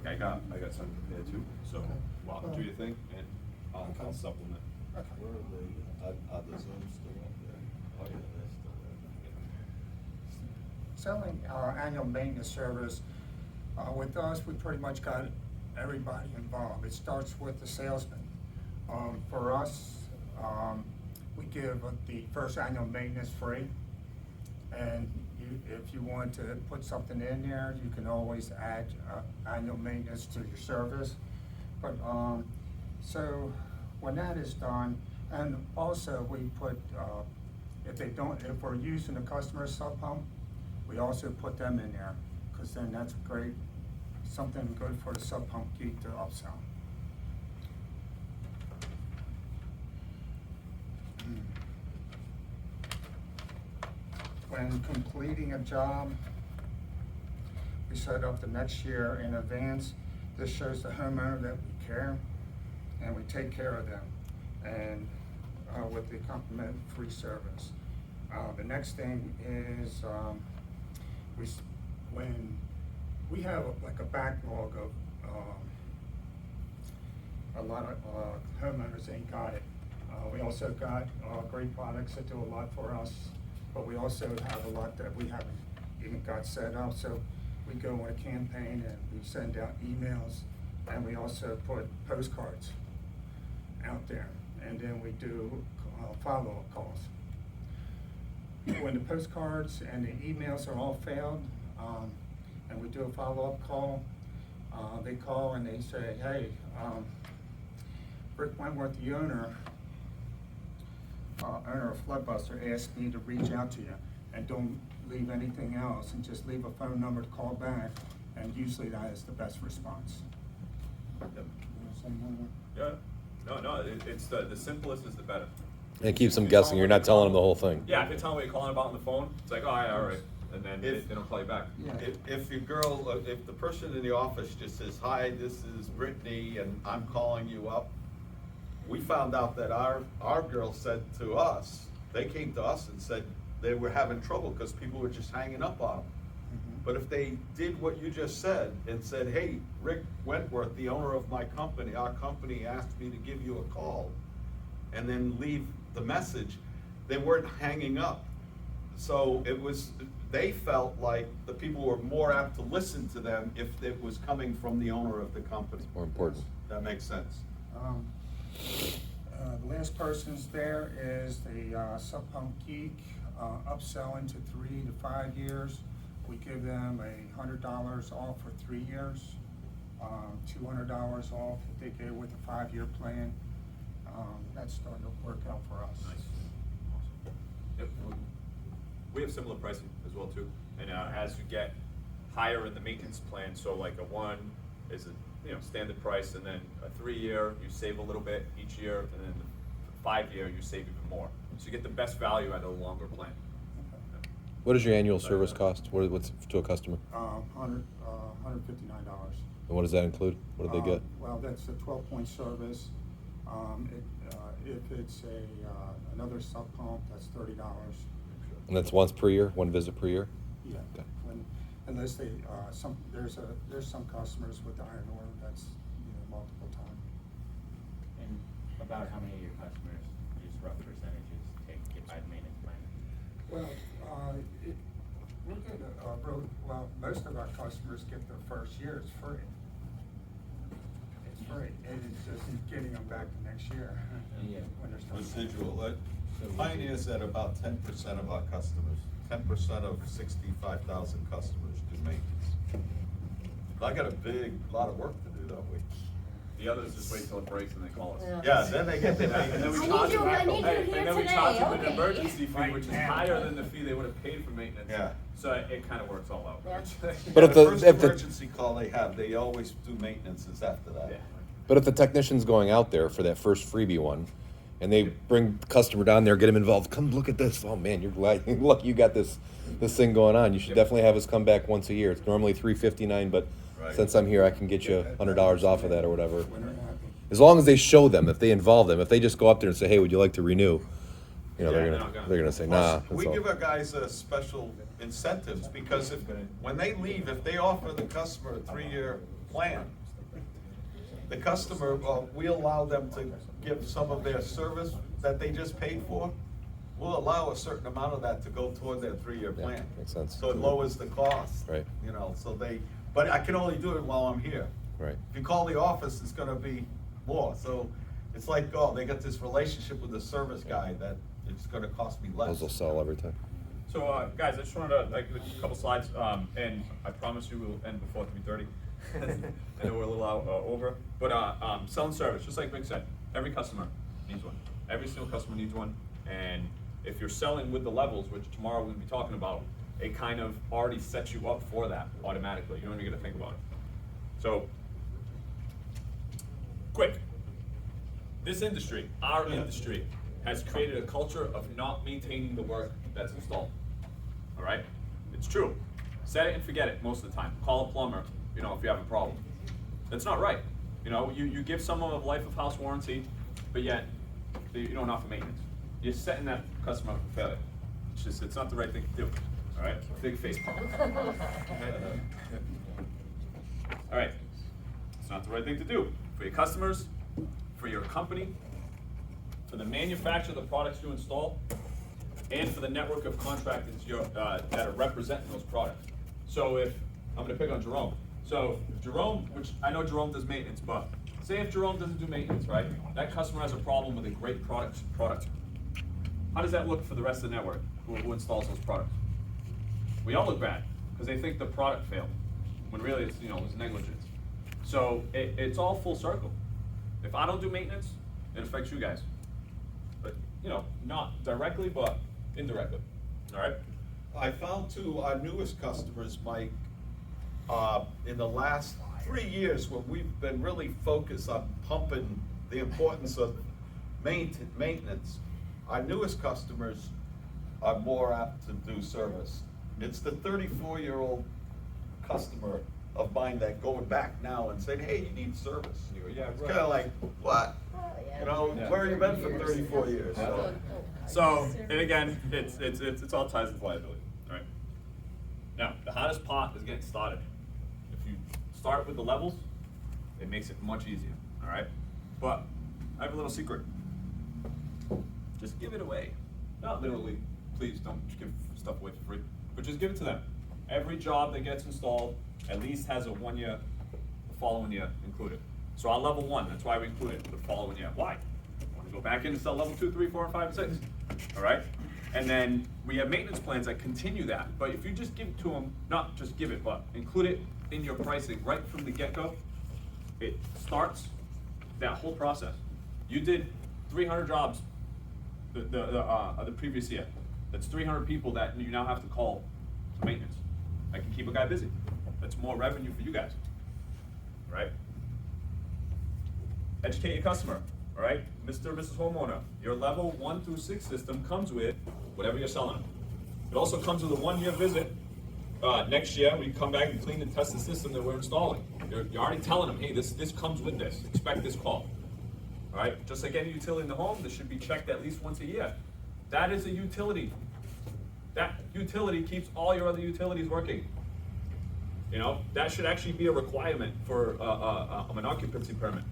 I got some there too, so welcome to your thing, and I'll supplement. Okay. Where are are the Zooms still up there? Oh, yeah, they're still there. Selling annual maintenance service, with us, we pretty much got everybody involved. It starts with the salesman. For us, we give the first annual maintenance free. And if you want to put something in there, you can always add annual maintenance to your service. But so when that is done, and also we put, if we're using a customer sub pump, we also put them in there, because then that's great, something good for the sub pump geek to upsell. When completing a job, we set up the next year in advance. This shows the homeowner that we care and we take care of them, and with the complimentary free service. The next thing is when we have like a backlog of a lot of homeowners ain't got it. We also got great products that do a lot for us, but we also have a lot that we haven't even got set up. So we go on a campaign and we send out emails, and we also put postcards out there, and then we do follow-up calls. When the postcards and the emails are all failed, and we do a follow-up call, they call and they say, hey, Rick Wentworth, the owner of Floodbuster, asked me to reach out to you, and don't leave anything else, and just leave a phone number to call back, and usually that is the best response. Yeah, no, it's the simplest is the better. And it keeps them guessing. You're not telling them the whole thing. Yeah, if you're telling what you're calling about on the phone, it's like, oh, yeah, all right, and then they don't call you back. Yeah. If your girl, if the person in the office just says, hi, this is Brittany and I'm calling you up, we found out that our girl said to us, they came to us and said they were having trouble because people were just hanging up on them. But if they did what you just said and said, hey, Rick Wentworth, the owner of my company, our company asked me to give you a call, and then leave the message, they weren't hanging up. So they felt like the people were more apt to listen to them if it was coming from the owner of the company. More important. That makes sense. The last person's there is the sub pump geek, upselling to 3 to 5 years. We give them $100 off for 3 years, $200 off if they go with a 5-year plan. That's starting to work out for us. Nice. Awesome. Yep. We have similar pricing as well too, and as you get higher in the maintenance plan, so like a 1 is a standard price, and then a 3-year you save a little bit each year, and then the 5-year you save even more. So you get the best value out of a longer plan. What is your annual service cost? What's to a customer? $159. And what does that include? What do they get? Well, that's a 12-point service. If it's another sub pump, that's $30. And that's once per year, one visit per year? Yeah. Okay. Unless they there's some customers with the iron ore that's multiple times. And about how many of your customers, just rough percentages, get by the maintenance plan? Well, we get most of our customers get their first year, it's free. It's free, and it's just getting them back the next year. Yeah. When they're starting. Residual, Pioneer's at about 10% of our customers, 10% of 65,000 customers do maintenance. I got a lot of work to do that week. The others just wait till it breaks and they call us. Yeah, then they get the And then we maintenance. charge them, I need you here and then we today, charge them an okay. emergency fee, Right which is now. higher than the fee they would have paid for maintenance. Yeah. So it kind of works all out. Yeah. But if the- first if the- emergency call they have, they always do maintenances after that. Yeah. But if the technician's going out there for that first freebie one, and they bring the customer down there, get them involved, come look at this. Oh man, you're lucky you got this thing going on. You should definitely have us come back once a year. It's normally $359, but Right. since I'm here, I can get you $100 off of that or whatever. When they're happy. As long as they show them, if they involve them, if they just go up there and say, "Hey, would you like to renew?" Yeah, they're gonna say, "Nah." Plus, we that's all. give our guys special incentives, because when they leave, if they offer the customer a 3-year plan. The customer, we allow them to give some of their service that they just paid for. We'll allow a certain amount of that to go toward their 3-year Yeah, plan. makes sense. So it lowers the cost. Right. You know, but I can only do it while I'm here. Right. If you call the office, it's gonna be more, so it's like, oh, they got this relationship with the service guy that it's gonna cost me less. Those will sell every time. So, guys, I just wanted to, like, a couple slides, and I promise you we'll end before 3:30. I know we're a little over, but, selling service, just like Vic said, every customer needs one. Every single customer needs one, and if you're selling with the levels, which tomorrow we'll be talking about, it kind of already sets you up for that automatically. You don't even get to think about it. So, quick. This industry, our industry, has created a culture of not maintaining the work that's installed. All right? It's true. Set it and forget it most of the time. Call a plumber, you know, if you have a problem. That's not right. You know, you give someone a life of house warranty, but yet you don't offer maintenance. You're setting that customer up for failure. It's not the right thing to do. All right? Big face pump. All right. It's not the right thing to do for your customers, for your company, for the manufacturer of the products you install, and for the network of contractors that are representing those products. So if, I'm gonna pick on Jerome. So if Jerome, which I know Jerome does maintenance, but say if Jerome doesn't do maintenance, right? That customer has a problem with a great product. How does that look for the rest of the network who installs those products? We all look bad, because they think the product failed, when really it's, you know, it's negligence. So it's all full circle. If I don't do maintenance, it affects you guys. But, you know, not directly, but indirectly, all right? I found too, our newest customers, Mike, in the last 3 years, when we've been really focused on pumping the importance of maintenance, our newest customers are more apt to do service. It's the 34-year-old customer of mine that going back now and saying, hey, you need service. You go, yeah, it's right. kind of like, what? You know, Yeah. where have you been for 34 years? So, So, and again, it's all ties with liability, all right? Now, the hardest part is getting started. If you start with the levels, it makes it much easier, all right? But I have a little secret. Just give it away. Not literally, please don't give stuff away for free, but just give it to them. Every job that gets installed at least has a 1 year, the following year included. So our level 1, that's why we include it, the following year. Why? I want to go back in and sell level 2, 3, 4, and 5, and 6. All right? And then we have maintenance plans that continue that. But if you just give it to them, not just give it, but include it in your pricing right from the get-go, it starts that whole process. You did 300 jobs the previous year. That's 300 people that you now have to call to maintenance. I can keep a guy busy. That's more revenue for you guys, right? Educate your customer, all right? Mr. or Mrs. Homeowner, your level 1 through 6 system comes with whatever you're selling. It also comes with a 1-year visit. Next year, we come back and clean and test the system that we're installing. You're already telling them, hey, this comes with this. Expect this call. All right? Just like any utility in the home, this should be checked at least once a year. That is a utility. That utility keeps all your other utilities working. You know, that should actually be a requirement for an occupancy permit.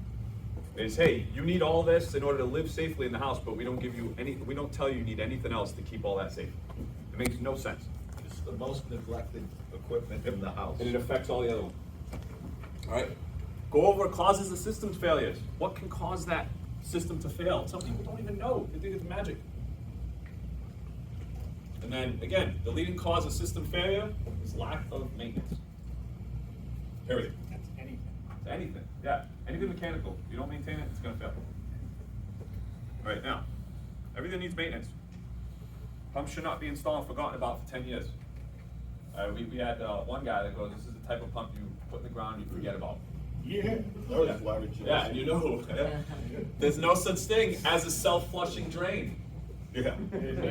Is, hey, you need all this in order to live safely in the house, but we don't give you any, we don't tell you need anything else to keep all that safe. It makes no sense. it's the most neglected equipment in the house. And it affects all the other ones. All right? Go over causes of systems failures. What can cause that system to fail? Some people don't even know. They think it's magic. And then, again, the leading cause of system failure is lack of maintenance. Period. That's anything. Anything, yeah. Anything mechanical. If you don't maintain it, it's gonna fail. All right, now, everything needs maintenance. Pumps should not be installed and forgotten about for 10 years. We had one guy that goes, this is the type of pump you put in the ground and you forget about. Yeah, that was Larry Johnson. Yeah, and you know, there's no such thing as a self-flushing drain. Yeah.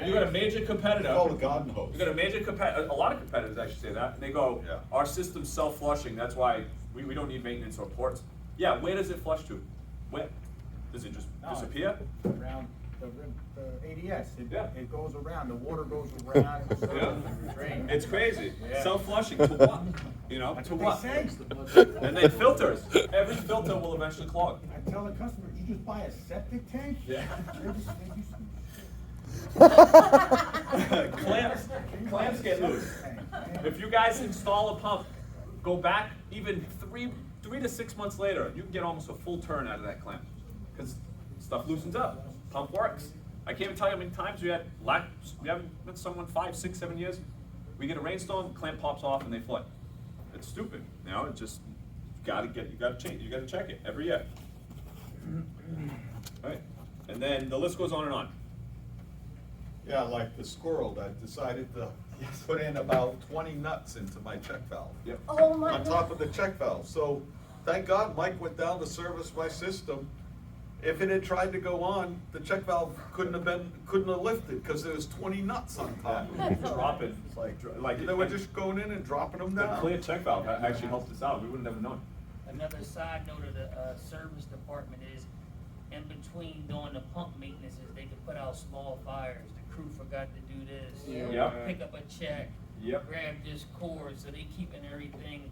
You got a major competitor. Call the garden hose. You got a major competitor, a lot of competitors actually say that, and they go, Yeah. our system's self-flushing, that's why we don't need maintenance or ports. Yeah, where does it flush to? Where? Does it just disappear? Around the ADS, Yeah. it goes around, the water goes around, the circle, the drain. It's crazy. Yeah. Self-flushing to what? You know, That's to what what? they say. And then filters. Every filter will eventually clog. I tell the customer, you just buy a septic tank? Yeah. They just- Clamps get loose. If you guys install a pump, go back even three to 6 months later, you can get almost a full turn out of that clamp. Because stuff loosens up, pump works. I can't even tell you how many times we haven't been someone 5, 6, 7 years. We get a rainstorm, clamp pops off and they flood. It's stupid, you know, it just, you gotta change, you gotta check it every year. Right, and then the list goes on and on. Yeah, like the squirrel that decided to put in about 20 nuts into my check valve. Yep. Oh my On God. top of the check valve. So thank God Mike went down to service my system. If it had tried to go on, the check valve couldn't have lifted because there was 20 nuts on top. Dropping, like They were just going in and dropping them the down. clear check valve actually helped us out, we would've never known. Another side note of the service department is, in between doing the pump maintenances, they could put out small fires. The crew forgot to do this. Yeah. Yep. Pick up a check. Yep. Grab this cord, so they keeping everything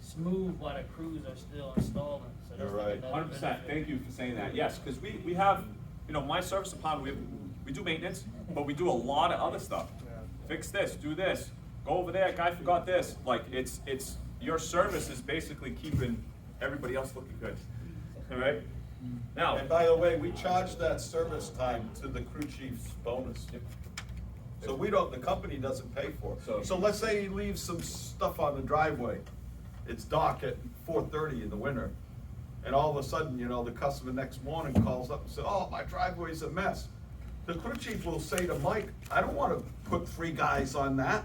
smooth while the crews are still installing. So that's You're like right. another 100%, benefit. thank you for saying that, yes, because we have, you know, my service department, we do maintenance, but we do a lot of other stuff. Fix this, do this, go over there, guy forgot this, like, it's, your service is basically keeping everybody else looking good, all right? Now, And by the way, we charge that service time to the crew chief's bonus. So we don't, the company doesn't pay for it. So let's say he leaves some stuff on the driveway. It's dark at 4:30 in the winter. And all of a sudden, you know, the customer next morning calls up and says, oh, my driveway's a mess. The crew chief will say to Mike, I don't wanna put 3 guys on that.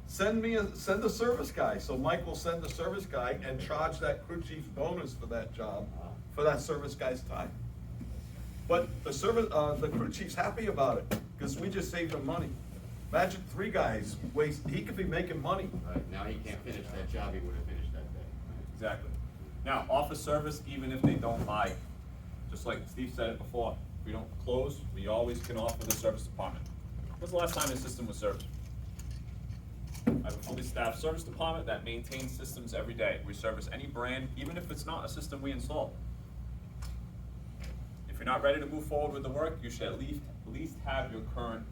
Send a service guy. So Mike will send the service guy and charge that crew chief bonus for that job, for that service guy's time. But the crew chief's happy about it, because we just saved him money. Imagine 3 guys he could be making money. Right, now he can't finish that job he would have finished that day. exactly. Now, office service, even if they don't buy, just like Steve said it before, if we don't close, we always can offer the service department. When's the last time the system was serviced? I have a fully staffed service department that maintains systems every day. We service any brand, even if it's not a system we install. If you're not ready to move forward with the work, you should at least have your current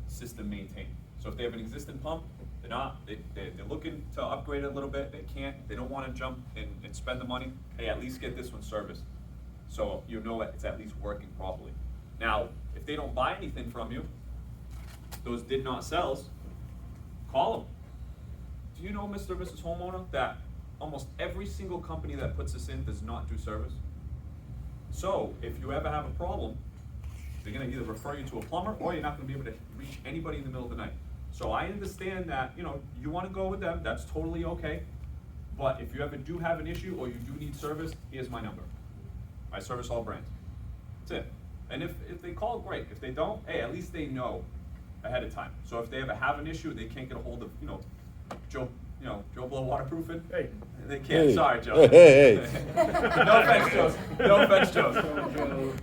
system maintained. So if they have an existing pump, they're looking to upgrade it a little bit, they don't wanna jump and spend the money, hey, at least get this one serviced. So you know it's at least working properly. Now, if they don't buy anything from you, those did not sells, call them. Do you know, Mr. or Mrs. Homeowner, that almost every single company that puts this in does not do service? So, if you ever have a problem, they're gonna either refer you to a plumber, or you're not gonna be able to reach anybody in the middle of the night. So I understand that, you know, you wanna go with them, that's totally okay. But if you ever do have an issue, or you do need service, here's my number. I service all brands. That's it. And if they call, great. If they don't, hey, at least they know ahead of time. So if they ever have an issue, they can't get a hold of, Joe Blow Waterproofing. Hey. They can't, Hey. sorry, Joe. Hey. No offense, Joe. No offense, Joe.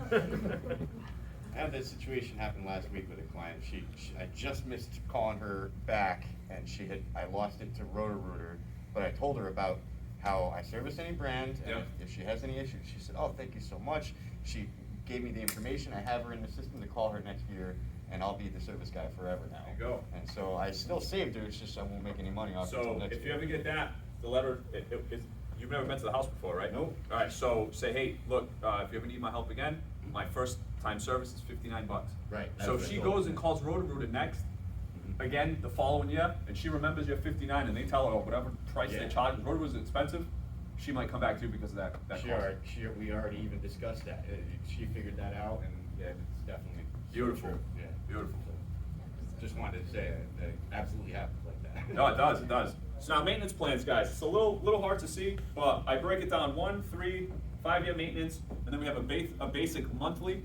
I had this situation happen last week with a client. I just missed calling her back, and I lost it to Roto-Rooter, but I told her about how I service any brand, and Yeah. if she has any issues, she said, oh, thank you so much. She gave me the information. I have her in the system to call her next year, and I'll be the service guy forever now. There you go. And so I still saved her, it's just I won't make any money off it until So next year. if you ever get that, the letter, you've never been to the house before, right? Nope. All right, so say, hey, look, if you ever need my help again, my first time service is $59. Right, that's So what if I she told goes her. and calls Roto-Rooter next, Mhm. again, the following year, and she remembers you're 59, and they tell her, oh, whatever price they Yeah. charge, Roto-Rooter's expensive, she might come back to you because of that cost. We already even discussed that. She figured that out, and yeah, it's definitely Beautiful. true. Yeah. Beautiful. Just wanted to say that it absolutely happens like that. No, it does. So now maintenance plans, guys, it's a little hard to see, but I break it down 1, 3, 5-year maintenance, and then we have a basic monthly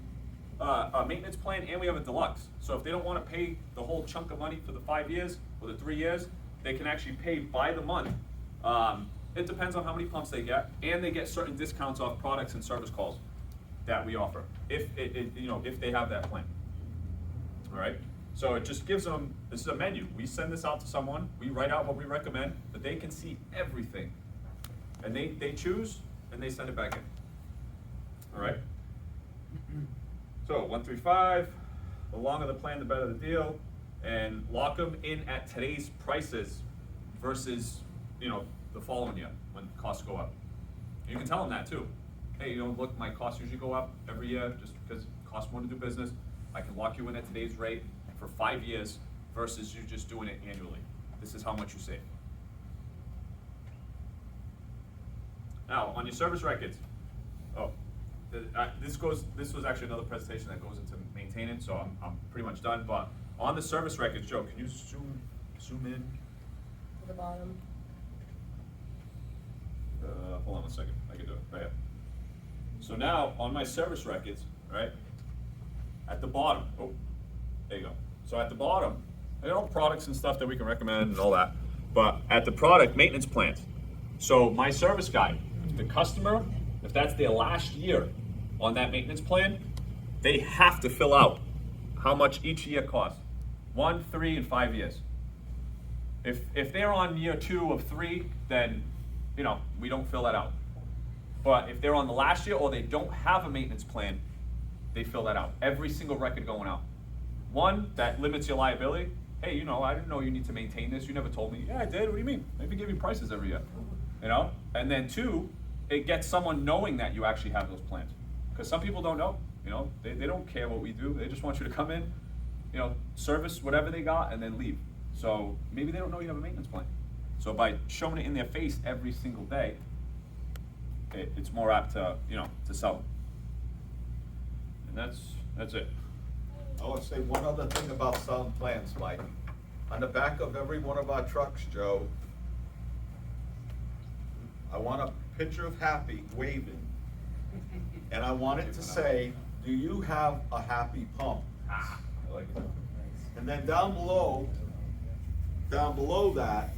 maintenance plan, and we have a deluxe. So if they don't wanna pay the whole chunk of money for the 5 years or the 3 years, they can actually pay by the month. It depends on how many pumps they get, and they get certain discounts off products and service calls. that we offer, if if they have that plan. All right, so it just gives them, this is a menu, we send this out to someone, we write out what we recommend, but they can see everything. And they choose, and they send it back in. All right? So 1 through 5, the longer the plan, the better the deal, and lock them in at today's prices versus, the following year when costs go up. You can tell them that too. Hey, look, my costs usually go up every year just because it costs more to do business. I can lock you in at today's rate for 5 years versus you just doing it annually. This is how much you save. Now, on your service records, this was actually another presentation that goes into maintaining, so I'm pretty much done. But on the service records, Joe, can you zoom in? To the bottom. Hold on a second, I can do it, right here. So now, on my service records, right, at the bottom, there you go. So at the bottom, I got all the products and stuff that we can recommend and all that, but at the product maintenance plans. So my service guide, the customer, if that's their last year on that maintenance plan, they have to fill out how much each year costs. 1, 3, and 5 years. If they're on year 2 of 3, then we don't fill that out. But if they're on the last year or they don't have a maintenance plan, they fill that out. Every single record going out. 1, that limits your liability. Hey, I didn't know you need to maintain this. You never told me. Yeah, I did. What do you mean? Maybe give you prices every year. And then 2, it gets someone knowing that you actually have those plans. Because some people don't know. They don't care what we do. They just want you to come in, service whatever they got, and then leave. So maybe they don't know you have a maintenance plan. So by showing it in their face every single day, it's more apt to to sell them. And that's it. I want to say one other thing about selling plans, Mike. On the back of every one of our trucks, Joe, I want a picture of Happy waving. And I want it to say, do you have a Happy pump? I like it. And then down below that,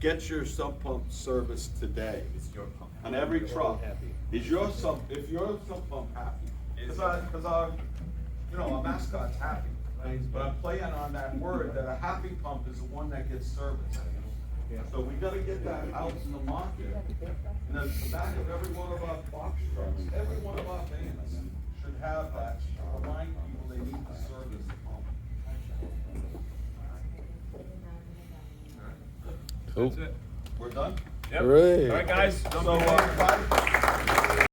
get your sump pump service today. It's your pump. On every truck. Is your sump, if your sump pump happy? Because our mascot's happy. But I'm playing on that word that a happy pump is the one that gets serviced. So we gotta get that out in the market. And at the back of every one of our box trucks, every one of our vans should have that, remind people they need to service the pump. Cool. That's it. We're done? Yep. Hooray. All right, guys. So,